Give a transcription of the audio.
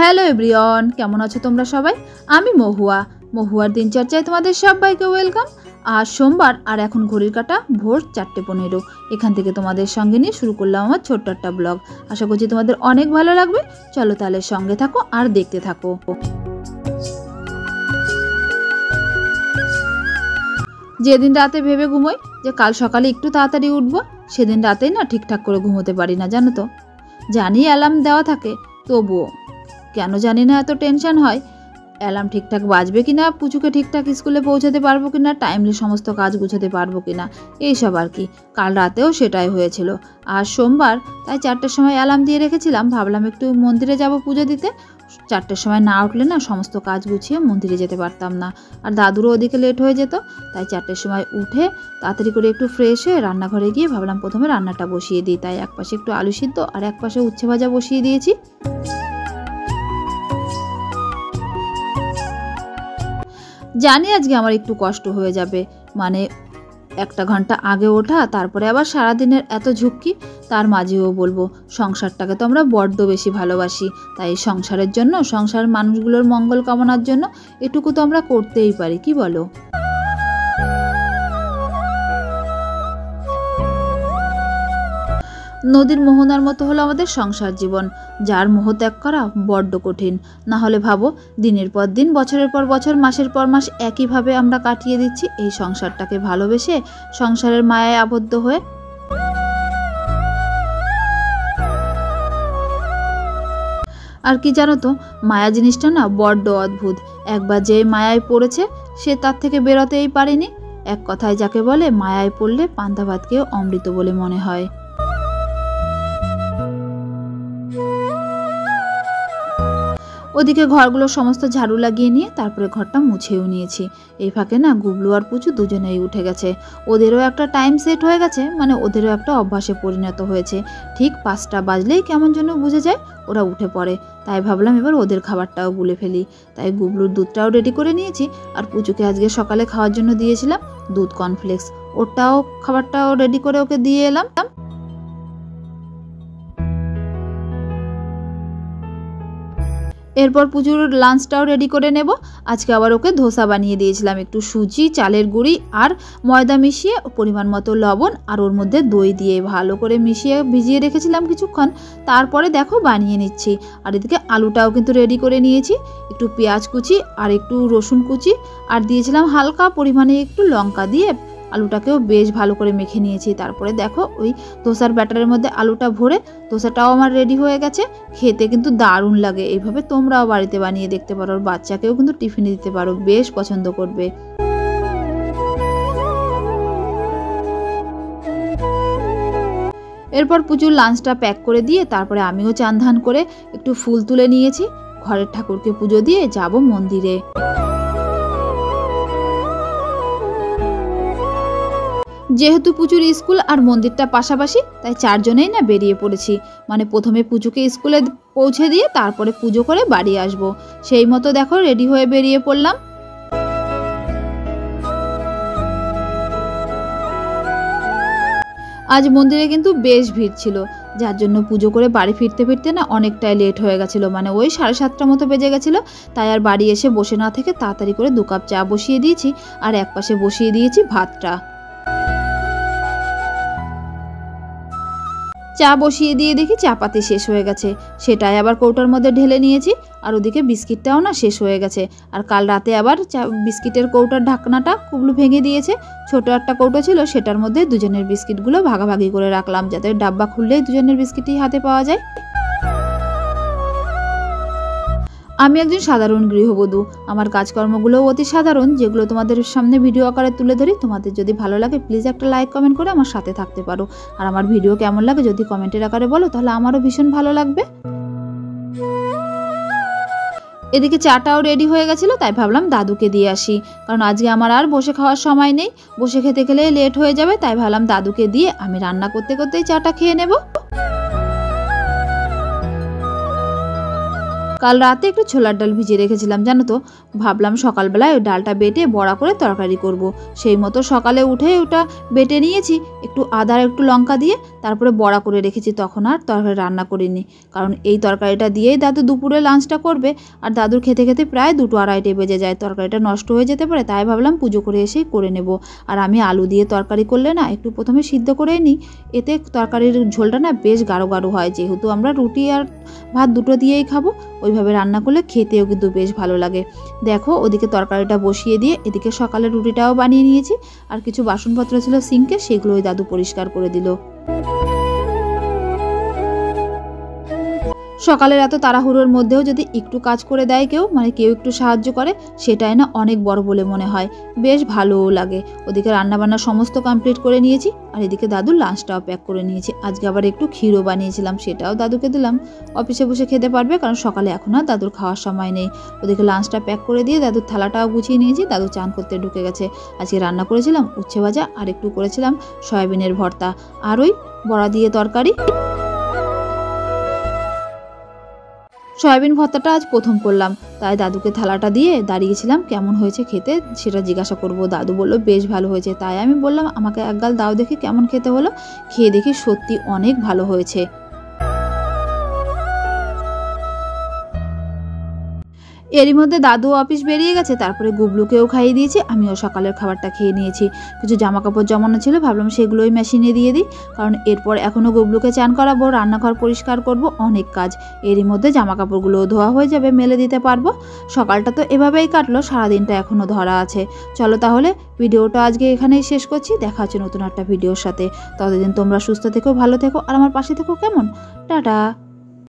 Hello everyone, কেমন আছো তোমরা সবাই? আমি মহুয়ার দিনচর্চায় তোমাদের সবাইকে ওয়েলকাম। আজ সোমবার আর এখন ঘড়ির কাঁটা ভোর 4:15। এখান থেকে তোমাদের সঙ্গে নিয়ে শুরু করলাম আমার ছোট্ট একটা ব্লগ। আশা করছি তোমাদের অনেক ভালো লাগবে। চলো তাহলে সঙ্গে থাকো আর দেখতে থাকো। যেদিন রাতে ভেবে ঘুমোই যে কাল সকালে একটু তাড়াতাড়ি উঠবো, সেদিন রাতেই না ঠিকঠাক করে ঘুমোতে পারি না, জানো তো। জানি অ্যালার্ম দেওয়া থাকে, তবুও কেন জানি না এত টেনশন হয় অ্যালার্ম ঠিকঠাক বাজবে কিনা, পুচুকে ঠিকঠাক স্কুলে পৌঁছাতে পারবো কিনা, টাইমলি সমস্ত কাজ গুছাতে পারবো কিনা, এইসব আর কি। কাল রাতেও সেটাই হয়েছিল। আর সোমবার তাই 4টের সময় অ্যালার্ম দিয়ে রেখেছিলাম, ভাবলাম একটু মন্দিরে যাব পুজো দিতে। 4টের সময় না উঠলে না সমস্ত কাজ গুছিয়ে মন্দিরে যেতে পারতাম না, আর দাদুরও ওদিকে লেট হয়ে যেত। তাই 4টের সময় উঠে তাড়াতাড়ি করে একটু ফ্রেশ হয়ে রান্নাঘরে গিয়ে ভাবলাম প্রথমে রান্নাটা বসিয়ে দিই। তাই একপাশে একটু আলু সিদ্ধ আর একপাশে উচ্ছে ভাজা বসিয়ে দিয়েছি। জানি আজকে আমার একটু কষ্ট হয়ে যাবে, মানে 1 ঘন্টা আগে ওঠা, তারপরে আবার সারাদিনের এত ঝুঁকি, তার মাঝেও বলবো সংসারটাকে তো আমরা বড্ড বেশি ভালোবাসি। তাই সংসারের জন্য, সংসার মানুষগুলোর মঙ্গল কামনার জন্য এটুকু তো আমরা করতেই পারি, কি বলো? নদীর মোহনার মতো হলো আমাদের সংসার জীবন, যার মোহ ত্যাগ করা বড্ড কঠিন। না হলে ভাবো, দিনের পর দিন, বছরের পর বছর, মাসের পর মাস একইভাবে আমরা কাটিয়ে দিচ্ছি এই সংসারটাকে ভালোবেসে, সংসারের মায়ায় আবদ্ধ হয়ে। আর কি জানো তো, মায়া জিনিসটা না বড্ড অদ্ভুত। একবার যে মায়ায় পড়েছে সে তার থেকে বেরোতেই পারেনি। এক কথায় যাকে বলে, মায়ায় পড়লে পান্তা ভাতকেও অমৃত বলে মনে হয়। ওদিকে ঘরগুলো সমস্ত ঝাড়ু লাগিয়ে নিয়ে তারপরে ঘরটা মুছেও নিয়েছি। এই ফাঁকে না গুবলু আর পুচু দুজনেই উঠে গেছে। ওদেরও একটা টাইম সেট হয়ে গেছে, মানে ওদেরও একটা অভ্যাসে পরিণত হয়েছে। ঠিক 5টা বাজলেই কেমন যেন বুঝে যায় ওরা উঠে পড়ে। তাই ভাবলাম এবার ওদের খাবারটাও গুলে ফেলি। তাই গুবলুর দুধটাও রেডি করে নিয়েছি, আর পুচুকে আজকে সকালে খাওয়ার জন্য দিয়েছিলাম দুধ কর্নফ্লেক্স, ওটাও খাবারটাও রেডি করে ওকে দিয়ে এলাম। এরপর পুজোর লাঞ্চটাও রেডি করে নেব। আজকে আবার ওকে ধোসা বানিয়ে দিয়েছিলাম, একটু সুজি, চালের গুঁড়ি আর ময়দা মিশিয়ে, পরিমাণ মতো লবণ আর ওর মধ্যে দই দিয়ে ভালো করে মিশিয়ে ভিজিয়ে রেখেছিলাম কিছুক্ষণ। তারপরে দেখো বানিয়ে নিচ্ছি। আর এদিকে আলুটাও কিন্তু রেডি করে নিয়েছি, একটু পেঁয়াজ কুচি আর একটু রসুন কুচি আর দিয়েছিলাম হালকা পরিমাণে একটু লঙ্কা দিয়ে আলুটাকেও বেশ ভালো করে মেখে নিয়েছি। তারপরে দেখো ওই ধোসার ব্যাটারের মধ্যে আলুটা ভরে ধোসাটাও আমার রেডি হয়ে গেছে। খেতে কিন্তু দারুণ লাগে। এইভাবে তোমরাও বাড়িতে বানিয়ে দেখতে পারো, বাচ্চাকেও কিন্তু টিফিনে দিতে পারো, বেশ পছন্দ করবে। এরপর পুজোর লাঞ্চটা প্যাক করে দিয়ে তারপরে আমিও চান ধান করে একটু ফুল তুলে নিয়েছি। ঘরের ঠাকুরকে পুজো দিয়ে যাব মন্দিরে। যেহেতু পুজোর স্কুল আর মন্দিরটা পাশাপাশি, তাই 4জনেই না বেরিয়ে পড়েছি। মানে প্রথমে পুজোকে স্কুলে পৌঁছে দিয়ে তারপরে পুজো করে বাড়ি আসবো, সেই মতো দেখো রেডি হয়ে বেরিয়ে পড়লাম। আজ মন্দিরে কিন্তু বেশ ভিড় ছিল, যার জন্য পুজো করে বাড়ি ফিরতে ফিরতে না অনেকটাই লেট হয়ে গেছিলো, মানে ওই 7:30টার মতো বেজে গেছিলো। তাই আর বাড়ি এসে বসে না থেকে তাড়াতাড়ি করে 2 কাপ চা বসিয়ে দিয়েছি, আর একপাশে বসিয়ে দিয়েছি ভাতটা। চা বসিয়ে দিয়ে দেখি চাপাতি শেষ হয়ে গেছে, সেটাই আবার কৌটার মধ্যে ঢেলে নিয়েছি। আর ওদিকে বিস্কিটটাও না শেষ হয়ে গেছে। আর কাল রাতে আবার বিস্কিটের কৌটার ঢাকনাটা কুবলু ভেঙে দিয়েছে। ছোট একটা কৌটো ছিল, সেটার মধ্যে দুজনের বিস্কিটগুলো ভাগাভাগি করে রাখলাম, যাতে ডাব্বা খুললেই দুজনের বিস্কিটই হাতে পাওয়া যায়। আমি একজন সাধারণ গৃহবধূ, আমার কাজকর্মগুলোও অতি সাধারণ, যেগুলো তোমাদের সামনে ভিডিও আকারে তুলে ধরি। তোমাদের যদি ভালো লাগে প্লিজ একটা লাইক কমেন্ট করে আমার সাথে থাকতে পারো। আর আমার ভিডিও কেমন লাগে যদি কমেন্টের আকারে বলো, তাহলে আমারও ভীষণ ভালো লাগবে। এদিকে চাটাও রেডি হয়ে গেছিলো, তাই ভাবলাম দাদুকে দিয়ে আসি, কারণ আজকে আমার আর বসে খাওয়ার সময় নেই। বসে খেতে গেলে লেট হয়ে যাবে, তাই ভাবলাম দাদুকে দিয়ে আমি রান্না করতে করতেই চাটা খেয়ে নেব। কাল রাতে একটু ছোলার ডাল ভিজিয়ে রেখেছিলাম জানো তো, ভাবলাম সকালবেলায় ওই ডালটা বেটে বড়া করে তরকারি করব। সেই মতো সকালে উঠে ওটা বেটে নিয়েছি, একটু আদা আর একটু লঙ্কা দিয়ে, তারপরে বড়া করে রেখেছি। তখন আর তরকারি রান্না করিনি, কারণ এই তরকারিটা দিয়েই দাদু দুপুরে লাঞ্চটা করবে, আর দাদুর খেতে খেতে প্রায় 2-2:30 বেজে যায়, তরকারিটা নষ্ট হয়ে যেতে পারে, তাই ভাবলাম পুজো করে এসেই করে নেব। আর আমি আলু দিয়ে তরকারি করলে না একটু প্রথমে সিদ্ধ করে নিই, এতে তরকারির ঝোলটা না বেশ গাঢ় গাঢ় হয়, যেহেতু আমরা রুটি আর ভাত দুটো দিয়েই খাবো, ওইভাবে রান্না করলে খেতেও কিন্তু বেশ ভালো লাগে। দেখো ওদিকে তরকারিটা বসিয়ে দিয়ে এদিকে সকালে রুটিটাও বানিয়ে নিয়েছি, আর কিছু বাসনপত্র ছিল সিঙ্কে, সেগুলো ওই দাদু পরিষ্কার করে দিল। সকালের এত তাড়াহুড়োর মধ্যেও যদি একটু কাজ করে দেয় কেউ, মানে কেউ একটু সাহায্য করে, সেটাই না অনেক বড় বলে মনে হয়, বেশ ভালোও লাগে। ওদিকে রান্নাবান্না সমস্ত কমপ্লিট করে নিয়েছি, আর এদিকে দাদুর লাঞ্চটাও প্যাক করে নিয়েছি। আজকে আবার একটু ক্ষীরও বানিয়েছিলাম, সেটাও দাদুকে দিলাম, অফিসে বসে খেতে পারবে, কারণ সকালে এখন আর দাদুর খাওয়ার সময় নেই। ওদিকে লাঞ্চটা প্যাক করে দিয়ে দাদুর থালাটাও গুছিয়ে নিয়েছি, দাদু চান করতে ঢুকে গেছে। আজকে রান্না করেছিলাম উচ্ছে ভাজা, আর একটু করেছিলাম সয়াবিনের ভর্তা, আর ওই বড়া দিয়ে তরকারি। সয়াবিন ভর্তাটা আজ প্রথম করলাম, তাই দাদুকে থালাটা দিয়ে দাঁড়িয়েছিলাম কেমন হয়েছে খেতে সেটা জিজ্ঞাসা করব। দাদু বলল বেশ ভালো হয়েছে, তাই আমি বললাম আমাকে এক গাল দাও দেখি কেমন খেতে হলো। খেয়ে দেখি সত্যি অনেক ভালো হয়েছে। এরই মধ্যে দাদু অফিস বেরিয়ে গেছে, তারপরে গুবলুকেও খাইয়ে দিয়েছি, আমিও সকালের খাবারটা খেয়ে নিয়েছি। কিছু জামা কাপড় জমানো ছিল, ভাবলাম সেগুলোই মেশিনে দিয়ে দিই, কারণ এরপর এখনও গুবলুকে চান করাবো, রান্নাঘর পরিষ্কার করব, অনেক কাজ। এরই মধ্যে জামা কাপড়গুলোও ধোয়া হয়ে যাবে, মেলে দিতে পারবো। সকালটা তো এভাবেই কাটলো, সারাদিনটা এখনও ধরা আছে। চলো তাহলে ভিডিওটা আজকে এখানেই শেষ করছি, দেখা হচ্ছে নতুন একটা ভিডিওর সাথে। ততদিন তোমরা সুস্থ থেকো, ভালো থেকো, আর আমার পাশে থেকো, কেমন? টাটা।